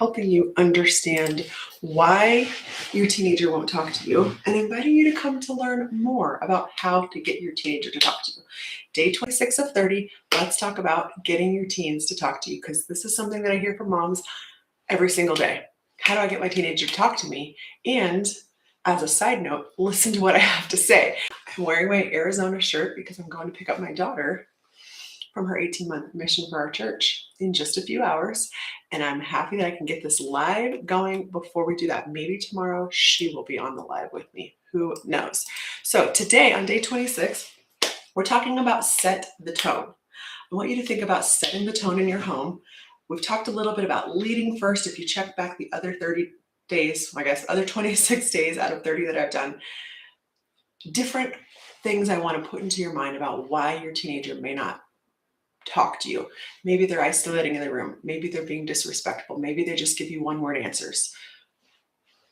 helping you understand why your teenager won't talk to you and inviting you to come to learn more about how to get your teenager to talk to you. Day 26 of 30, let's talk about getting your teens to talk to you because this is something that I hear from moms every single day. How do I get my teenager to talk to me? And as a side note, listen to what I have to say. I'm wearing my Arizona shirt because I'm going to pick up my daughter from her 18-month mission for our church in just a few hours. And I'm happy that I can get this live going before we do that. Maybe tomorrow she will be on the live with me. Who knows? So today on day 26, we're talking about set the tone. I want you to think about setting the tone in your home. We've talked a little bit about leading first. If you check back the other 30 days, I guess other 26 days out of 30 that I've done, different things I want to put into your mind about why your teenager may not talk to you. Maybe they're isolating in the room. Maybe they're being disrespectful. Maybe they just give you one-word answers.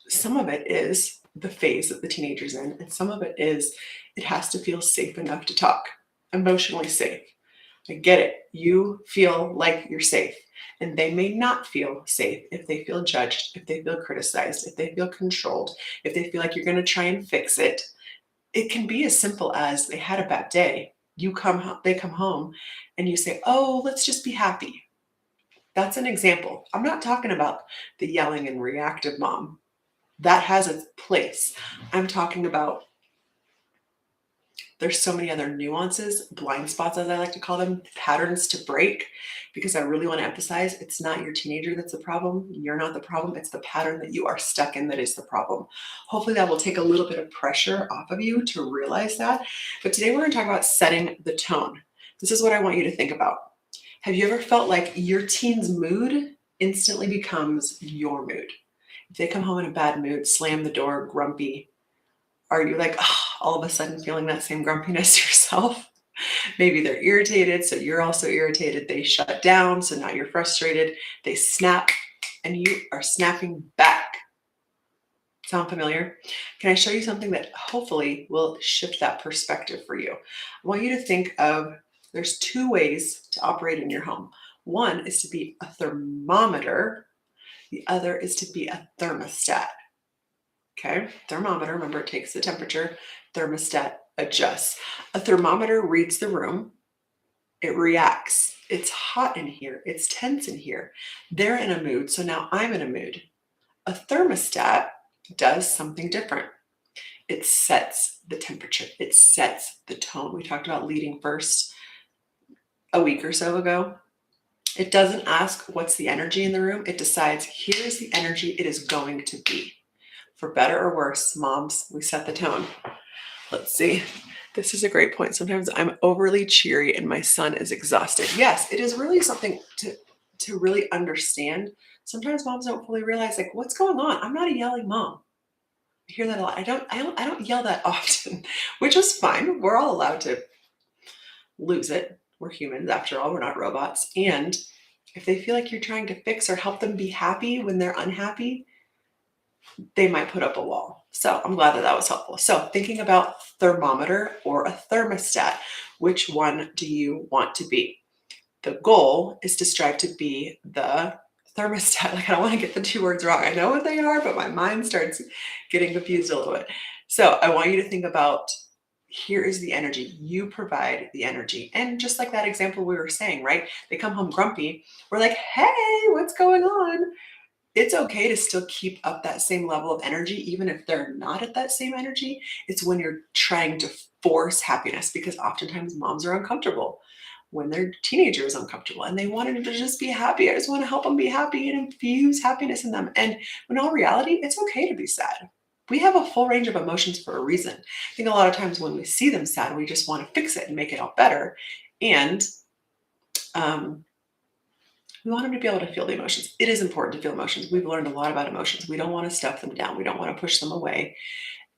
Some of it is the phase that the teenager's in, and some of it is it has to feel safe enough to talk, emotionally safe. I get it. You feel like you're safe, and they may not feel safe if they feel judged, if they feel criticized, if they feel controlled, if they feel like you're going to try and fix it. It can be as simple as they had a bad day. They come home and you say, "Oh, let's just be happy." That's an example. I'm not talking about the yelling and reactive mom. That has its place. I'm talking about there's so many other nuances, blind spots, as I like to call them, patterns to break, because I really want to emphasize it's not your teenager that's the problem. You're not the problem. It's the pattern that you are stuck in that is the problem. Hopefully, that will take a little bit of pressure off of you to realize that. But today, we're going to talk about setting the tone. This is what I want you to think about. Have you ever felt like your teen's mood instantly becomes your mood? If they come home in a bad mood, slam the door, grumpy, are you like, oh, all of a sudden feeling that same grumpiness yourself? Maybe they're irritated, so you're also irritated. They shut down, so now you're frustrated. They snap, and you are snapping back. Sound familiar? Can I show you something that hopefully will shift that perspective for you? I want you to think of there's two ways to operate in your home. One is to be a thermometer. The other is to be a thermostat. Okay, thermometer, remember it takes the temperature, thermostat adjusts. A thermometer reads the room, it reacts. It's hot in here, it's tense in here. They're in a mood, so now I'm in a mood. A thermostat does something different. It sets the temperature, it sets the tone. We talked about leading first a week or so ago. It doesn't ask what's the energy in the room, it decides here's the energy it is going to be. For better or worse, moms, we set the tone. Let's see. This is a great point. Sometimes I'm overly cheery and my son is exhausted. Yes, it is really something to really understand. Sometimes moms don't fully realize like what's going on. I'm not a yelling mom. I hear that a lot. I don't yell that often, which is fine. We're all allowed to lose it. We're humans after all. We're not robots. And if they feel like you're trying to fix or help them be happy when they're unhappy, they might put up a wall. So I'm glad that that was helpful. So thinking about thermometer or a thermostat, which one do you want to be? The goal is to strive to be the thermostat. Like I don't want to get the two words wrong. I know what they are, but my mind starts getting confused a little bit. So I want you to think about here is the energy. You provide the energy. And just like that example we were saying, right? They come home grumpy. We're like, hey, what's going on? It's okay to still keep up that same level of energy, even if they're not at that same energy. It's when you're trying to force happiness because oftentimes moms are uncomfortable when their teenager is uncomfortable and they want them to just be happy. I just want to help them be happy and infuse happiness in them. And in all reality, it's okay to be sad. We have a full range of emotions for a reason. I think a lot of times when we see them sad, we just want to fix it and make it all better. And we want them to be able to feel the emotions. It is important to feel emotions. We've learned a lot about emotions. We don't want to stuff them down. We don't want to push them away.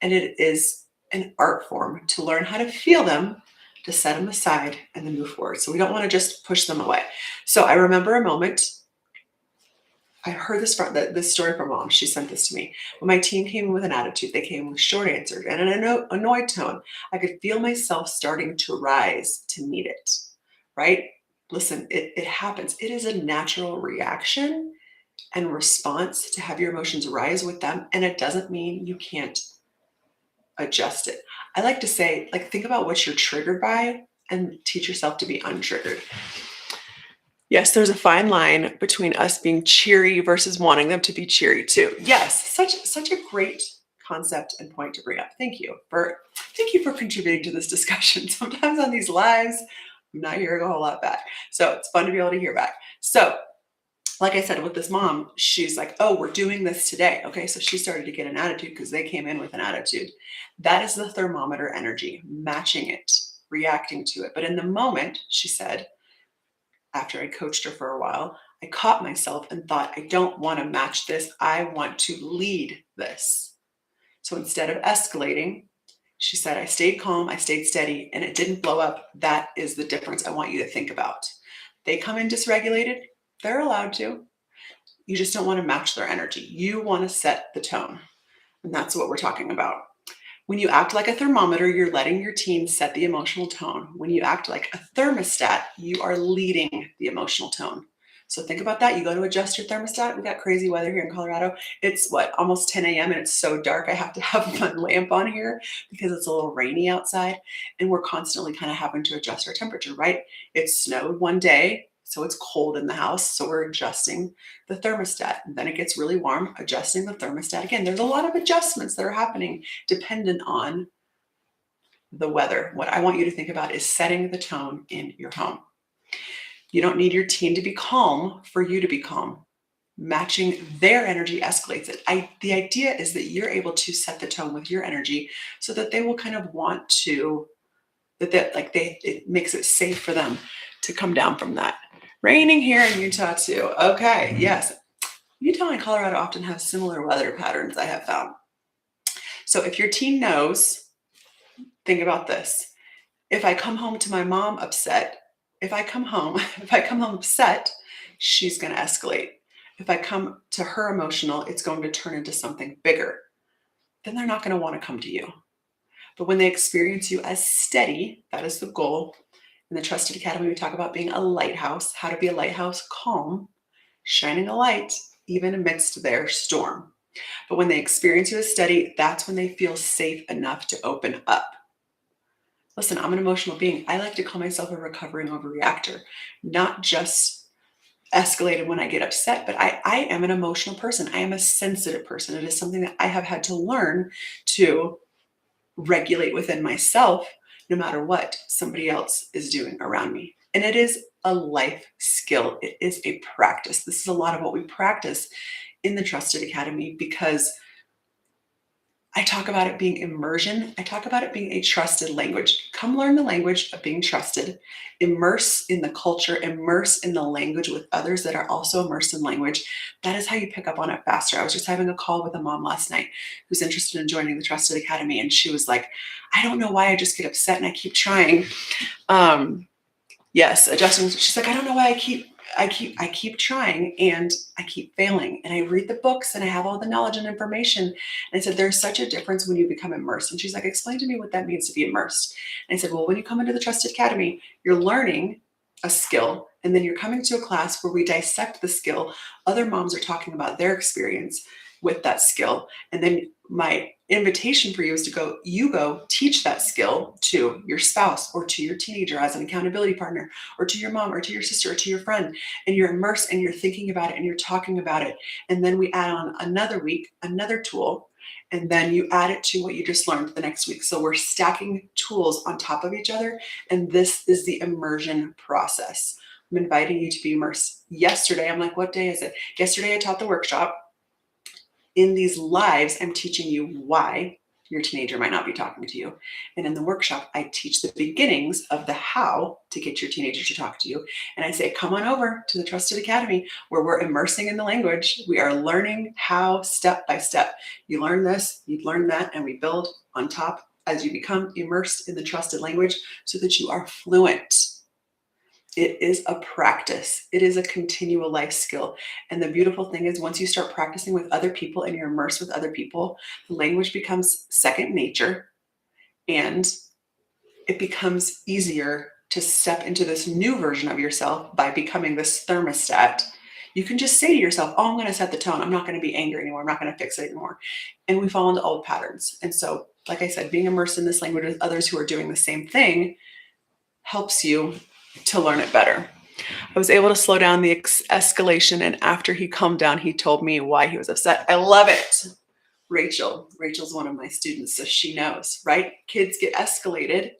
And it is an art form to learn how to feel them, to set them aside, and then move forward. So we don't want to just push them away. So I remember a moment. I heard this story from mom. She sent this to me. When my teen came in with an attitude, they came with short answers and an annoyed tone. I could feel myself starting to rise to meet it, right? Listen, it happens. It is a natural reaction. and response to have your emotions rise with them. And it doesn't mean you can't adjust it. I like to say, like, think about what you're triggered by and teach yourself to be untriggered. Yes, there's a fine line between us being cheery versus wanting them to be cheery too. Yes, such a great concept and point to bring up. Thank you for contributing to this discussion. Sometimes on these lives, I'm not hearing a whole lot back. So it's fun to be able to hear back. So like I said, with this mom, she's like, oh, we're doing this today. Okay. So she started to get an attitude because they came in with an attitude. That is the thermometer energy, matching it, reacting to it. But in the moment, she said, after I coached her for a while, I caught myself and thought, I don't want to match this. I want to lead this. So instead of escalating, she said, I stayed calm, I stayed steady, and it didn't blow up. That is the difference I want you to think about. They come in dysregulated, they're allowed to. You just don't want to match their energy. You want to set the tone. And that's what we're talking about. When you act like a thermometer, you're letting your team set the emotional tone. When you act like a thermostat, you are leading the emotional tone. So think about that. You go to adjust your thermostat. We got crazy weather here in Colorado. It's almost 10 a.m. and it's so dark. I have to have my lamp on here because it's a little rainy outside. And we're constantly kind of having to adjust our temperature, right? It snowed one day, so it's cold in the house. So we're adjusting the thermostat. And then it gets really warm, adjusting the thermostat again. There's a lot of adjustments that are happening dependent on the weather. What I want you to think about is setting the tone in your home. You don't need your team to be calm for you to be calm. Matching their energy escalates it. The idea is that you're able to set the tone with your energy so that they will kind of want to, it makes it safe for them to come down from that. Raining here in Utah too. Okay, yes. Utah and Colorado often have similar weather patterns, I have found. So if your team knows, think about this. If I come home to my mom upset, if I come home upset, she's going to escalate. If I come to her emotional, it's going to turn into something bigger. Then they're not going to want to come to you. But when they experience you as steady, that is the goal. In the Trusted Academy, we talk about being a lighthouse, how to be a lighthouse, calm, shining a light, even amidst their storm. But when they experience you as steady, that's when they feel safe enough to open up. Listen, I'm an emotional being. I like to call myself a recovering overreactor, not just escalated when I get upset, but I am an emotional person. I am a sensitive person. It is something that I have had to learn to regulate within myself, no matter what somebody else is doing around me. And it is a life skill. It is a practice. This is a lot of what we practice in the Trusted Academy because I talk about it being immersion. I talk about it being a trusted language. Come learn the language of being trusted. Immerse in the culture, immerse in the language with others that are also immersed in language. That is how you pick up on it faster. I was just having a call with a mom last night who's interested in joining the Trusted Academy. And she was like, I don't know why I just get upset and I keep trying. Yes, adjusting. She's like, I don't know why I keep trying and I keep failing. And I read the books and I have all the knowledge and information. And I said, there's such a difference when you become immersed. And she's like, explain to me what that means to be immersed. And I said, well, when you come into the Trusted Academy, you're learning a skill. And then you're coming to a class where we dissect the skill. Other moms are talking about their experience with that skill. And then my invitation for you is to go teach that skill to your spouse or to your teenager as an accountability partner or to your mom or to your sister or to your friend. And you're immersed and you're thinking about it and you're talking about it. And then we add on another week, another tool, and then you add it to what you just learned the next week. So we're stacking tools on top of each other. And this is the immersion process. I'm inviting you to be immersed. Yesterday, I'm like, what day is it? Yesterday, I taught the workshop. In these lives, I'm teaching you why your teenager might not be talking to you. And in the workshop, I teach the beginnings of the how to get your teenager to talk to you. And I say, come on over to the Trusted Academy where we're immersing in the language. We are learning how step by step. You learn this, you learn that, and we build on top as you become immersed in the trusted language so that you are fluent. It is a practice. It is a continual life skill. And the beautiful thing is once you start practicing with other people and you're immersed with other people, the language becomes second nature and it becomes easier to step into this new version of yourself by becoming this thermostat. You can just say to yourself, oh, I'm going to set the tone. I'm not going to be angry anymore. I'm not going to fix it anymore. And we fall into old patterns. And so, like I said, being immersed in this language with others who are doing the same thing helps you to learn it better. I was able to slow down the escalation. And after he calmed down, he told me why he was upset. I love it. Rachel's one of my students, so she knows, right? Kids get escalated.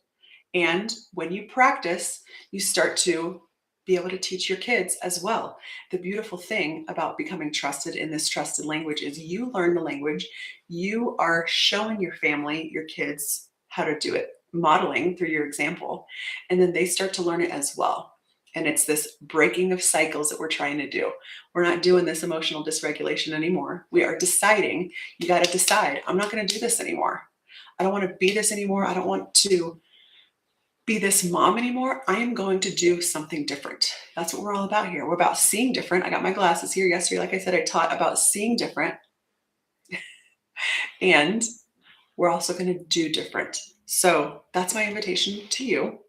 And when you practice, you start to be able to teach your kids as well. The beautiful thing about becoming trusted in this trusted language is you learn the language, you are showing your family, your kids, how to do it, modeling through your example, and then they start to learn it as well. And it's this breaking of cycles that we're trying to do. We're not doing this emotional dysregulation anymore. We are deciding, you got to decide, I'm not going to do this anymore. I don't want to be this anymore. I don't want to be this mom anymore. I am going to do something different. That's what we're all about here. We're about seeing different. I got my glasses here yesterday. Like I said, I taught about seeing different. And we're also going to do different. So that's my invitation to you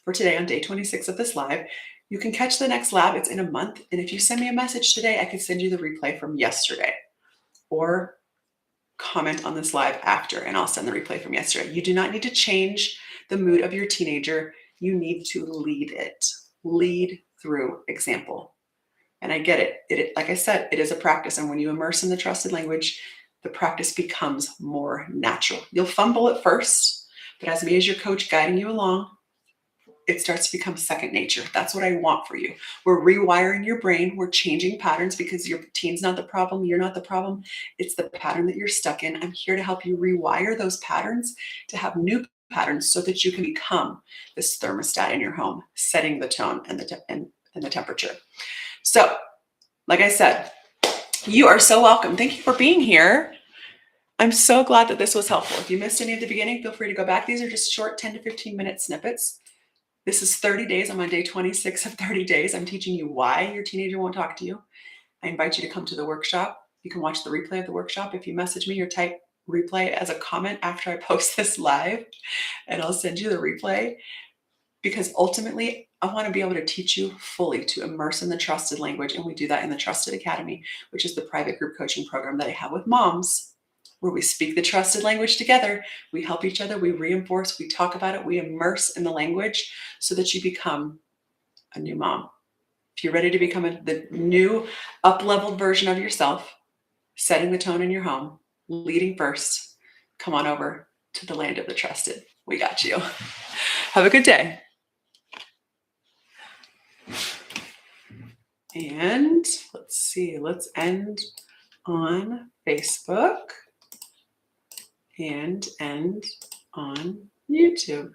for today on day 26 of this live. You can catch the next lab. It's in a month. And if you send me a message today, I can send you the replay from yesterday, or comment on this live after, and I'll send the replay from yesterday. You do not need to change the mood of your teenager. You need to lead it. Lead through example. And I get it. Like I said, it is a practice. And when you immerse in the trusted language, the practice becomes more natural. You'll fumble at first, but as me as your coach guiding you along, it starts to become second nature. That's what I want for you. We're rewiring your brain. We're changing patterns because your teen's not the problem. You're not the problem. It's the pattern that you're stuck in. I'm here to help you rewire those patterns to have new patterns so that you can become this thermostat in your home, setting the tone and the temperature. So, like I said, you are so welcome. Thank you for being here. I'm so glad that this was helpful. If you missed any of the beginning, feel free to go back. These are just short 10 to 15 minute snippets. This is 30 days. I'm on day 26 of 30 days. I'm teaching you why your teenager won't talk to you. I invite you to come to the workshop. You can watch the replay of the workshop if you message me or type replay as a comment after I post this live, and I'll send you the replay, because ultimately I want to be able to teach you fully to immerse in the trusted language. And we do that in the Trusted Academy, which is the private group coaching program that I have with moms, where we speak the trusted language together. We help each other, we reinforce, we talk about it, we immerse in the language so that you become a new mom. If you're ready to become the new up-leveled version of yourself, setting the tone in your home, leading first, come on over to the land of the trusted. We got you. Have a good day. And let's see, let's end on Facebook and end on YouTube.